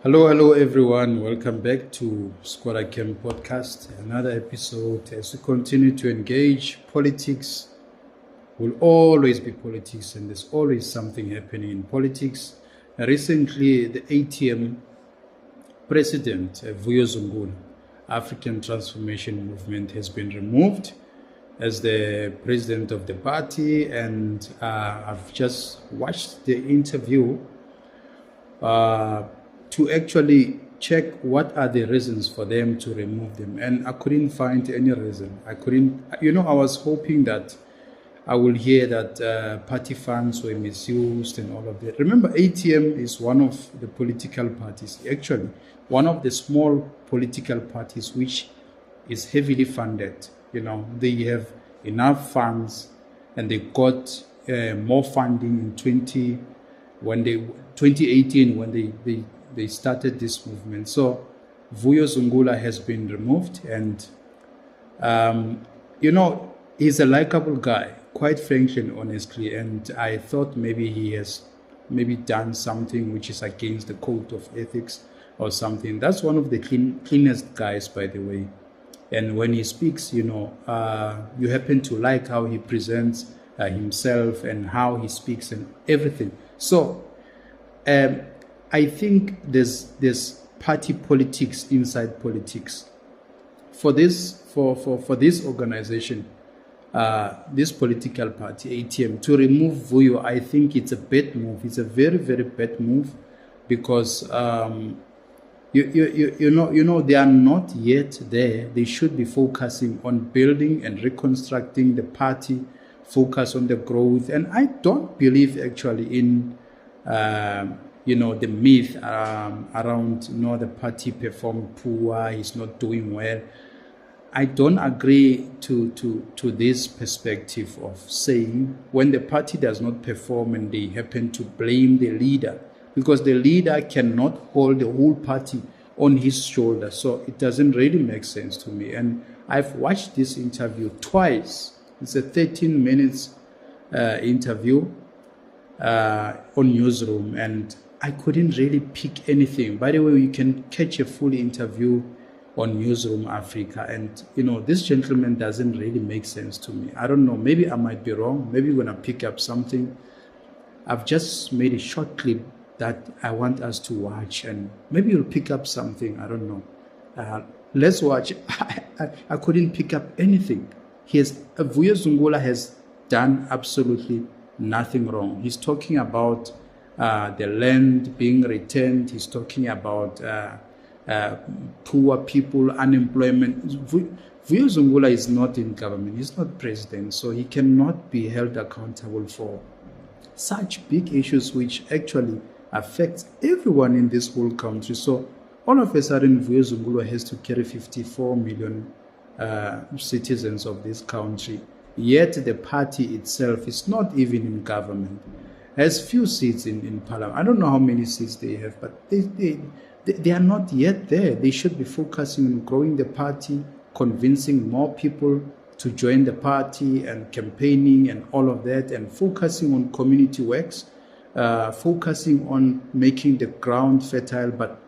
Hello everyone. Welcome back to Squatter Camp Podcast. Another episode as we continue to engage. Politics will always be politics, and there's always something happening in politics. Recently, the ATM president, Vuyo Zungula, African Transformation Movement, has been removed as the president of the party, and I've just watched the interview to actually check what are the reasons for them to remove them, and I couldn't find any reason. I was hoping that I will hear that party funds were misused and all of that. Remember, ATM is one of the political parties, actually one of the small political parties which is heavily funded. They have enough funds, and they got more funding in 2018 when they started this movement. So Vuyo Zungula has been removed, and he's a likable guy, quite frankly and honestly, and I thought maybe he has done something which is against the code of ethics or something. That's one of the cleanest guys, by the way. And when he speaks, you happen to like how he presents himself and how he speaks and everything. So I think there's party politics inside politics. For this organization, this political party, ATM, to remove Vuyo, I think it's a bad move. It's a very, very bad move, because they are not yet there. They should be focusing on building and reconstructing the party, focus on the growth. And I don't believe actually in the myth around the party performed poor, he's not doing well. I don't agree to this perspective of saying when the party does not perform and they happen to blame the leader, because the leader cannot hold the whole party on his shoulder. So it doesn't really make sense to me. And I've watched this interview twice. It's a 13 minutes interview on Newsroom, and I couldn't really pick anything. By the way, you can catch a full interview on Newsroom Africa, and this gentleman doesn't really make sense to me. I don't know, maybe I might be wrong. Maybe we're gonna pick up something. I've just made a short clip that I want us to watch, and maybe you'll pick up something. I don't know. Let's watch. I couldn't pick up anything. Vuyo Zungula has done absolutely nothing wrong. He's talking about the land being returned. He's talking about poor people, unemployment. Vuyo Zungula is not in government. He's not president, so he cannot be held accountable for such big issues which actually affects everyone in this whole country. So all of a sudden, Vuyo Zungula has to carry 54 million citizens of this country. Yet the party itself is not even in government, has few seats in parliament. I don't know how many seats they have, but they are not yet there. They should be focusing on growing the party, convincing more people to join the party, and campaigning and all of that, and focusing on community works, focusing on making the ground fertile, but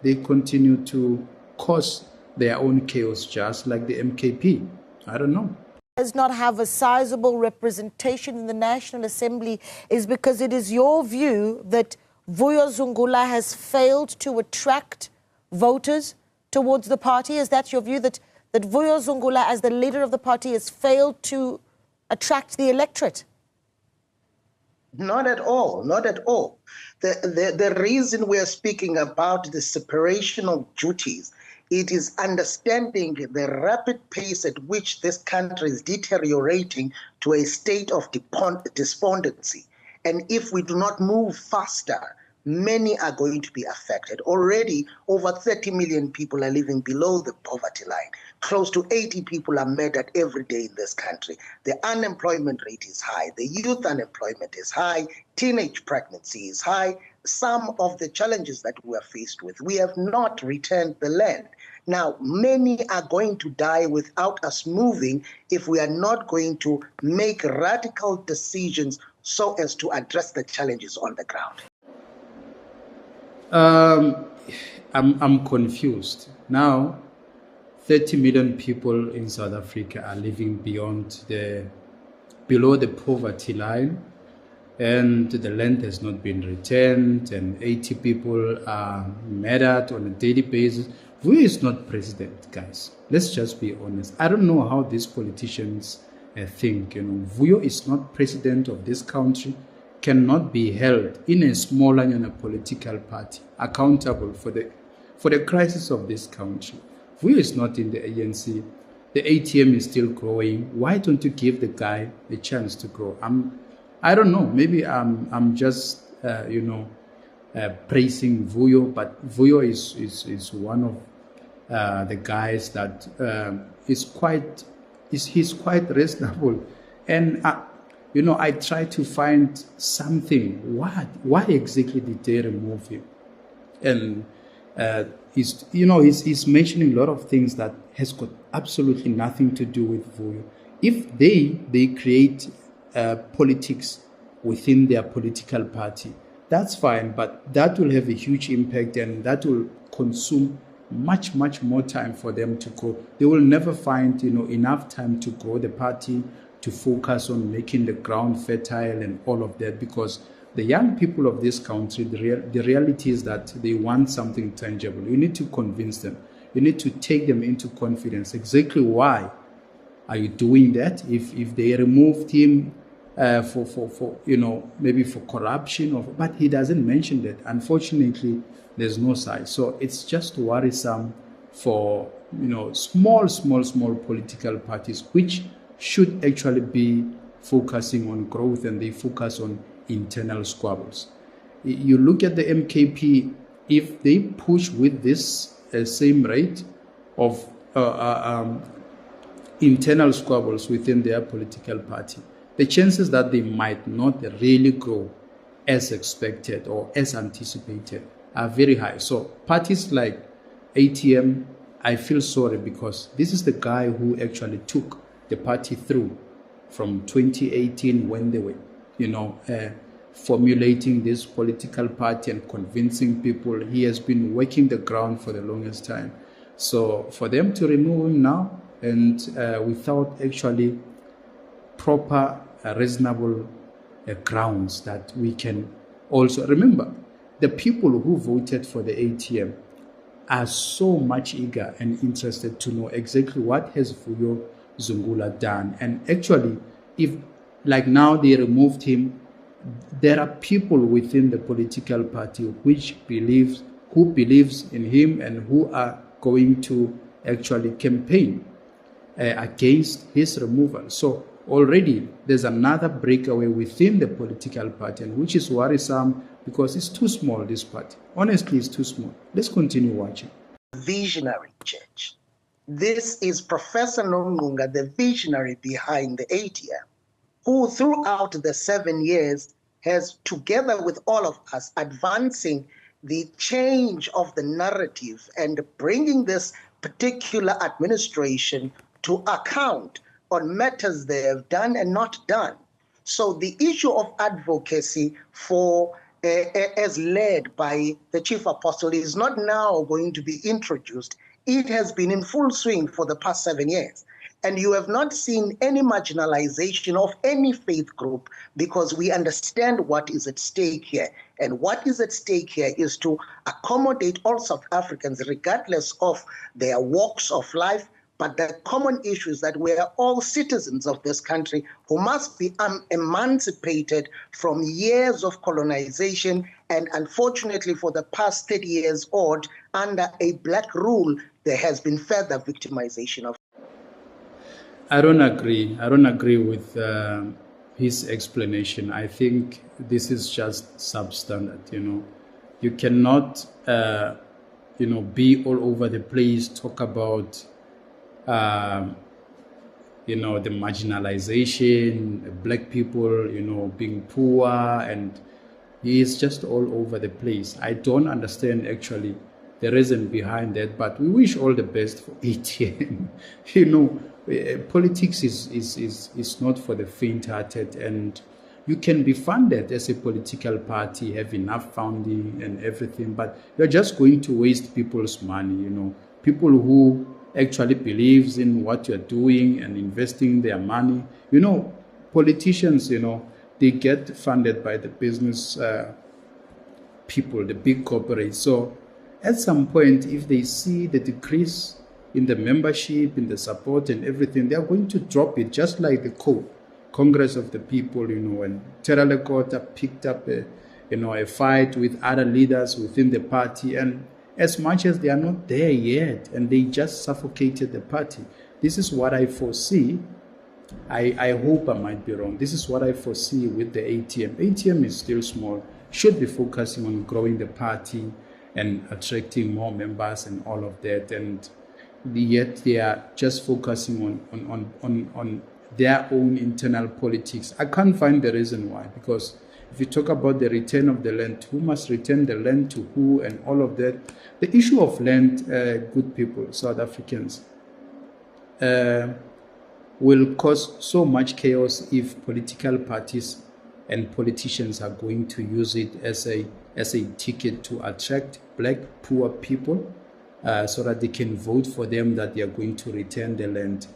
they continue to cause their own chaos, just like the MKP. I don't know. Does not have a sizable representation in the National Assembly is because it is your view that Vuyo Zungula has failed to attract voters towards the party? Is that your view, that Vuyo Zungula, as the leader of the party, has failed to attract the electorate? Not at all, not at all. The reason we are speaking about the separation of duties, it is understanding the rapid pace at which this country is deteriorating to a state of despondency. And if we do not move faster, many are going to be affected. Already, over 30 million people are living below the poverty line. Close to 80 people are murdered every day in this country. The unemployment rate is high. The youth unemployment is high. Teenage pregnancy is high. Some of the challenges that we are faced with, we have not returned the land. Now, many are going to die without us moving if we are not going to make radical decisions so as to address the challenges on the ground. I'm confused. Now, 30 million people in South Africa are living below the poverty line, and the land has not been returned, and 80 people are murdered on a daily basis. Vuyo is not president, guys. Let's just be honest. I don't know how these politicians think. Vuyo is not president of this country, cannot be held in a smaller political party accountable for the crisis of this country. Vuyo is not in the ANC. The ATM is still growing. Why don't you give the guy a chance to grow? I don't know. Maybe I'm just praising Vuyo, but Vuyo is one of the guys that he's quite reasonable, and I try to find something. Why exactly did they remove him? And he's mentioning a lot of things that has got absolutely nothing to do with Vuyo. If they create politics within their political party, that's fine, but that will have a huge impact, and that will consume much more time for them to grow. They will never find enough time to grow the party, to focus on making the ground fertile and all of that, because the young people of this country, the reality is that they want something tangible. You need to convince them. You need to take them into confidence. Exactly why are you doing that? If they removed him for maybe for corruption, but he doesn't mention that. Unfortunately, there's no side. So it's just worrisome for small political parties, which should actually be focusing on growth, and they focus on internal squabbles. You look at the MKP, if they push with this same rate of internal squabbles within their political party, the chances that they might not really grow as expected or as anticipated are very high. So parties like ATM, I feel sorry, because this is the guy who actually took the party through from 2018 when they were formulating this political party and convincing people. He has been working the ground for the longest time. So for them to remove him now, and without actually proper reasonable grounds that we can also remember, the people who voted for the ATM are so much eager and interested to know exactly what has Vuyo Zungula done. And actually, if like now they removed him, there are people within the political party who believes in him and who are going to actually campaign against his removal. So already there's another breakaway within the political party, and which is worrisome because it's too small, this party. Honestly, it's too small. Let's continue watching. Visionary church. This is Professor Nongunga, the visionary behind the ATM, who throughout the 7 years has, together with all of us, advancing the change of the narrative and bringing this particular administration to account on matters they have done and not done. So the issue of advocacy for as led by the chief apostle is not now going to be introduced. It has been in full swing for the past 7 years. And you have not seen any marginalization of any faith group, because we understand what is at stake here. And what is at stake here is to accommodate all South Africans, regardless of their walks of life. But the common issue is that we are all citizens of this country who must be emancipated from years of colonization. And unfortunately, for the past 30 years odd, under a black rule, there has been further victimization of. I don't agree. I don't agree with his explanation. I think this is just substandard. You cannot, be all over the place, talk about the marginalization, black people, being poor, and he is just all over the place. I don't understand actually the reason behind that, but we wish all the best for ATM. Politics is not for the faint-hearted, and You can be funded as a political party, have enough funding and everything, but you're just going to waste people's money, people who actually believes in what you're doing and investing their money. Politicians, they get funded by the business people, the big corporates. So at some point, if they see the decrease in the membership, in the support and everything, they are going to drop it, just like the Congress of the People, when Terale Kota picked up a fight with other leaders within the party, and as much as they are not there yet, and they just suffocated the party. This is what I foresee. I hope I might be wrong. This is what I foresee with the ATM. ATM is still small, should be focusing on growing the party and attracting more members and all of that, and yet they are just focusing on their own internal politics. I can't find the reason why, because if you talk about the return of the land, who must return the land to who and all of that, the issue of land, good people, South Africans, will cause so much chaos if political parties and politicians are going to use it as a ticket to attract black poor people, so that they can vote for them, that they are going to return the land.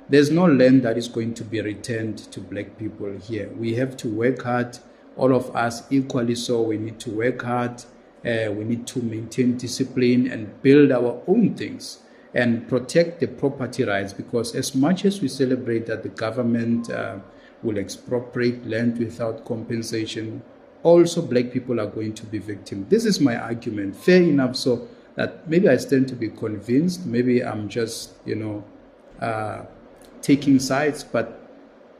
There's no land that is going to be returned to black people here. We have to work hard, all of us equally so. We need to work hard. We need to maintain discipline and build our own things and protect the property rights, because as much as we celebrate that the government will expropriate land without compensation, also black people are going to be victims. This is my argument, fair enough, so that maybe I stand to be convinced, maybe I'm just, taking sides, but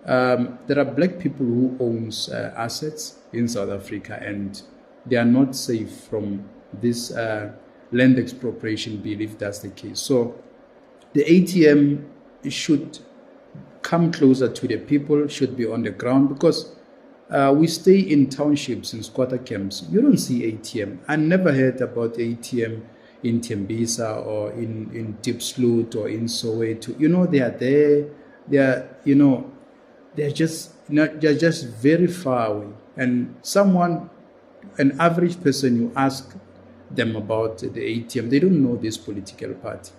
there are black people who owns assets in South Africa, and they are not safe from this land expropriation bill, if that's the case. So the ATM should come closer to the people, should be on the ground, because we stay in townships, in squatter camps. You don't see ATM. I never heard about ATM in Tembisa or in Diepsloot or in Soweto. They are there. They are, they're just very far away. And an average person, you ask them about the ATM, they don't know this political party.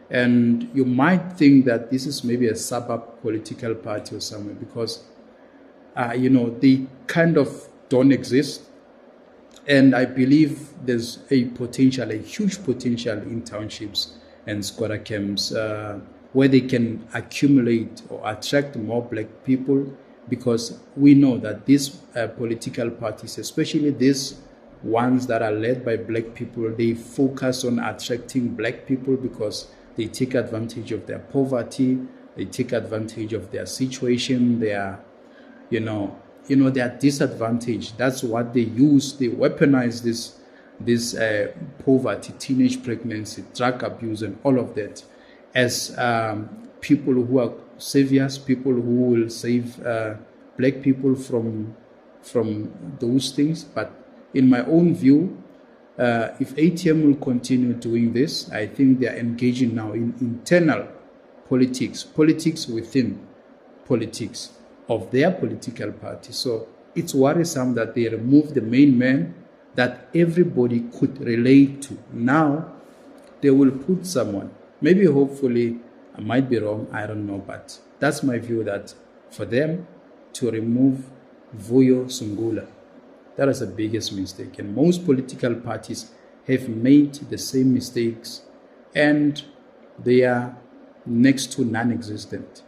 And you might think that this is maybe a suburb political party or somewhere, because, they kind of don't exist. And I believe there's a huge potential in townships and squatter camps where they can accumulate or attract more black people, because we know that these political parties, especially these ones that are led by black people, they focus on attracting black people because they take advantage of their poverty, they take advantage of their situation, their disadvantage. That's what they use. They weaponize this poverty, teenage pregnancy, drug abuse, and all of that as people who are saviors, people who will save black people from those things. But in my own view, if ATM will continue doing this, I think they are engaging now in internal politics within politics of their political party. So it's worrisome that they remove the main man that everybody could relate to. Now they will put someone, maybe hopefully, I might be wrong, I don't know, but that's my view, that for them to remove Vuyo Zungula, that is the biggest mistake. And most political parties have made the same mistakes, and they are next to non-existent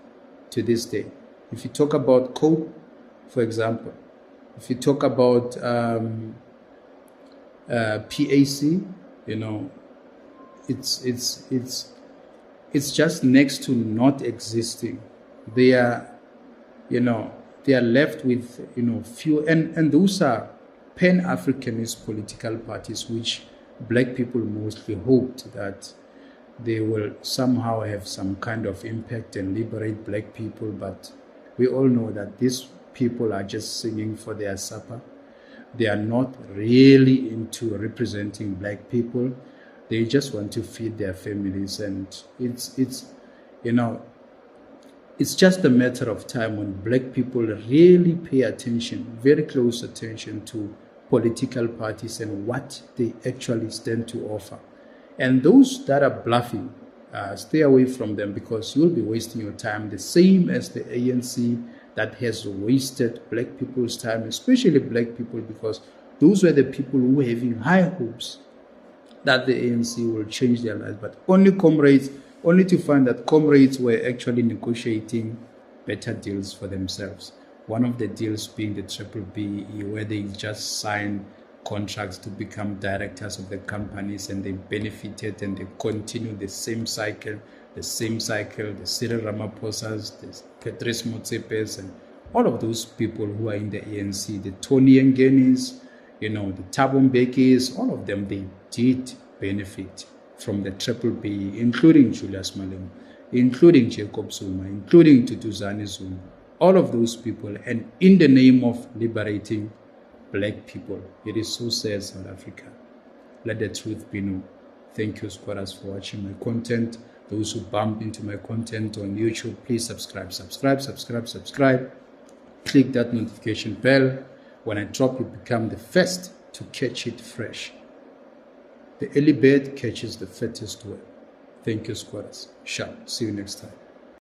to this day. If you talk about COPE, for example, if you talk about PAC, it's just next to not existing. They are, they are left with, few, and those are Pan-Africanist political parties, which black people mostly hoped that they will somehow have some kind of impact and liberate black people. But we all know that these people are just singing for their supper. They are not really into representing black people. They just want to feed their families. And it's it's just a matter of time when black people really pay attention, very close attention to political parties and what they actually stand to offer. And those that are bluffing, stay away from them, because you'll be wasting your time, the same as the ANC that has wasted black people's time, especially black people, because those were the people who were having high hopes that the ANC will change their lives. But only to find that comrades were actually negotiating better deals for themselves. One of the deals being the Triple B, where they just signed contracts to become directors of the companies, and they benefited and they continued the same cycle, the Cyril Ramaphosa's, the Patrice Motsepes, and all of those people who are in the ANC, the Tony Ngenis, the Thabo Mbekis, all of them, they did benefit from the Triple B, including Julius Malema, including Jacob Zuma, including Tutuzani Zuma, all of those people, and in the name of liberating black people. It is so sad, South Africa. Let the truth be known. Thank you, squatters, for watching my content. Those who bump into my content on YouTube, please subscribe. Click that notification bell. When I drop, you become the first to catch it fresh. The early bird catches the fattest worm. Thank you, squatters. Ciao. See you next time.